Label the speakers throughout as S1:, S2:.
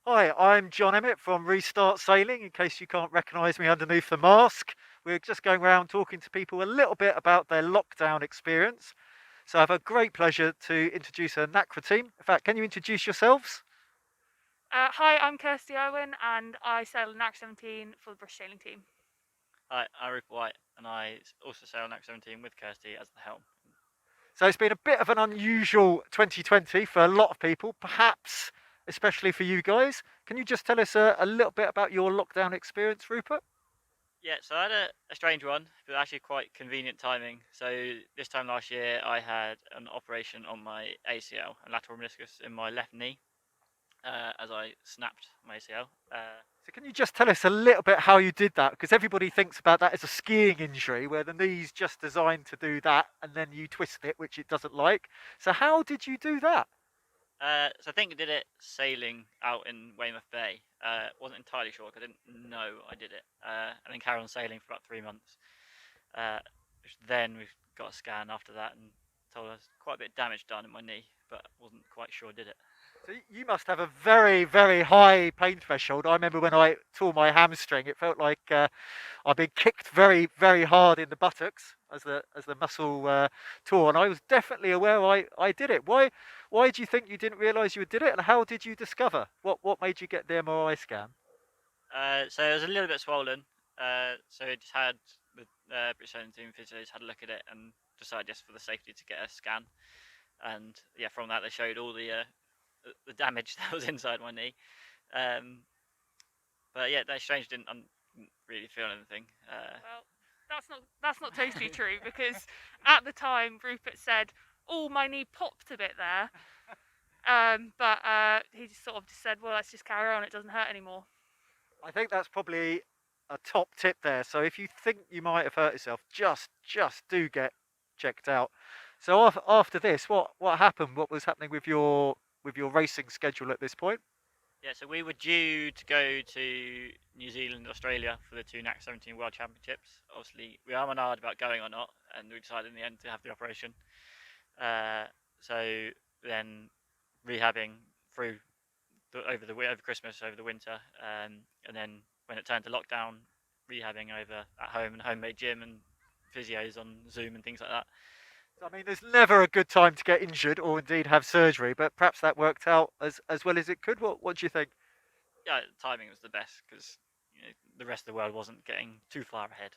S1: Hi, I'm John Emmett from Restart Sailing, in case you can't recognise me underneath the mask. We're just going around talking to people a little bit about their lockdown experience. So I have a great pleasure to introduce a NACRA team. In fact, can you introduce yourselves?
S2: Hi, I'm Kirstie Urwin, and I sail NAC 17 for the British Sailing Team.
S3: Hi, I'm Rupert White, and I also sail NAC 17 with Kirstie as the helm.
S1: So it's been a bit of an unusual 2020 for a lot of people, perhaps especially for you guys. Can you just tell us a little bit about your lockdown experience, Rupert?
S3: Yeah, so I had a strange one, but actually quite convenient timing. So this time last year, I had an operation on my ACL and lateral meniscus in my left knee, as I snapped my ACL.
S1: So can you just tell us a little bit how you did that? Because everybody thinks about that as a skiing injury where the knee's just designed to do that and then you twist it, which it doesn't like. So how did you do that?
S3: So I think I did it sailing out in Weymouth Bay. Wasn't entirely sure because I didn't know I did it. And then carried on sailing for about 3 months. Then we've got a scan after that and told us quite a bit of damage done in my knee, but wasn't quite sure I did it.
S1: So you must have a very, very high pain threshold. I remember when I tore my hamstring, it felt like I'd been kicked very, very hard in the buttocks as the muscle tore, and I was definitely aware I did it. Why do you think you didn't realise you did it, and how did you discover? What made you get the MRI scan?
S3: So it was a little bit swollen. So it just had the British Sailing Team physios had a look at it and decided just for the safety to get a scan. And yeah, from that they showed all the damage that was inside my knee. Um, but yeah, that's strange. Didn't really feel anything.
S2: Well, that's not totally true because at the time Rupert said, "Oh, my knee popped a bit there," but he just sort of just said, "Well, let's just carry on. It doesn't hurt anymore."
S1: I think that's probably a top tip there. So if you think you might have hurt yourself, just do get checked out. So after this, what happened? What was happening with your racing schedule at this point?
S3: Yeah, so we were due to go to New Zealand, Australia for the two NAC 17 World Championships. Obviously, we are umming about going or not, and we decided in the end to have the operation. Uh, so then rehabbing through over Christmas, over the winter, and then when it turned to lockdown, rehabbing over at home and homemade gym and physios on Zoom and things like that.
S1: I mean, there's never a good time to get injured or indeed have surgery, but perhaps that worked out as well as it could. What do you think?
S3: Yeah, the timing was the best because the rest of the world wasn't getting too far ahead.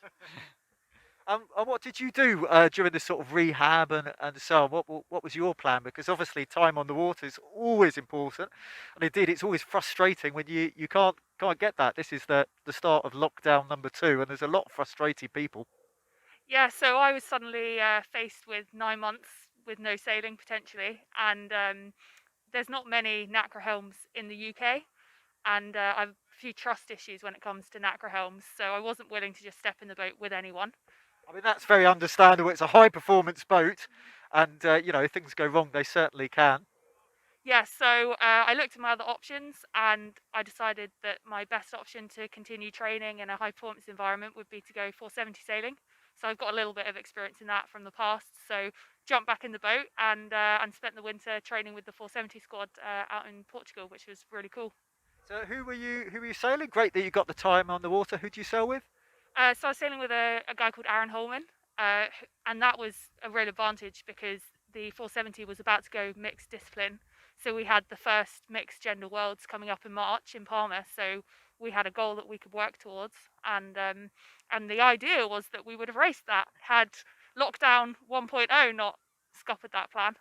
S1: And what did you do during this sort of rehab and so on? What was your plan? Because obviously time on the water is always important, and indeed it's always frustrating when you can't get that. This is the start of lockdown number two, and there's a lot of frustrated people.
S2: Yeah, so I was suddenly faced with 9 months with no sailing potentially, and there's not many NACRA helms in the UK, and I've a few trust issues when it comes to NACRA helms, so I wasn't willing to just step in the boat with anyone.
S1: I mean that's very understandable. It's a high performance boat, and if things go wrong, they certainly can.
S2: Yeah, so I looked at my other options, and I decided that my best option to continue training in a high performance environment would be to go 470 sailing. So I've got a little bit of experience in that from the past. So jumped back in the boat and spent the winter training with the 470 squad out in Portugal, which was really cool.
S1: So who were you sailing? Great that you got the time on the water. Who do you sail with?
S2: So I was sailing with a guy called Aaron Holman, and that was a real advantage because the 470 was about to go mixed discipline. So we had the first mixed gender worlds coming up in March in Palma. So we had a goal that we could work towards, and the idea was that we would have raced that had lockdown 1.0 not scuppered that plan.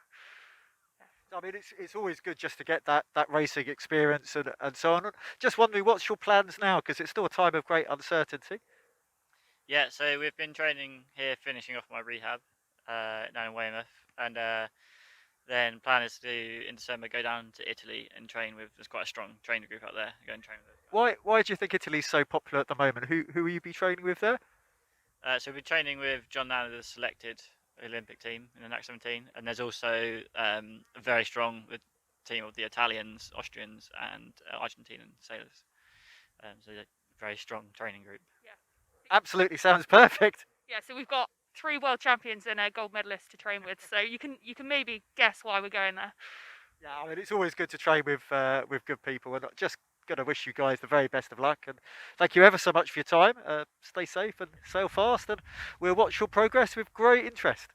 S1: I mean, it's always good just to get that racing experience and so on. Just wondering, what's your plans now? Because it's still a time of great uncertainty.
S3: Yeah, so we've been training here, finishing off my rehab down in Weymouth, and then plan is to in December go down to Italy and train with. There's quite a strong training group out there. Go and train with.
S1: Why do you think Italy's so popular at the moment? Who will you be training with there?
S3: So we're training with John Nana's selected Olympic team in the NAC 17, and there's also a very strong team of the Italians, Austrians, and Argentinian sailors. So a very strong training group.
S2: Yeah.
S1: Absolutely sounds perfect.
S2: Yeah, so we've got 3 world champions and a gold medalist to train with. So you can maybe guess why we're going there.
S1: Yeah, I mean it's always good to train with good people and just going to wish you guys the very best of luck, and thank you ever so much for your time. Stay safe and sail fast, and we'll watch your progress with great interest.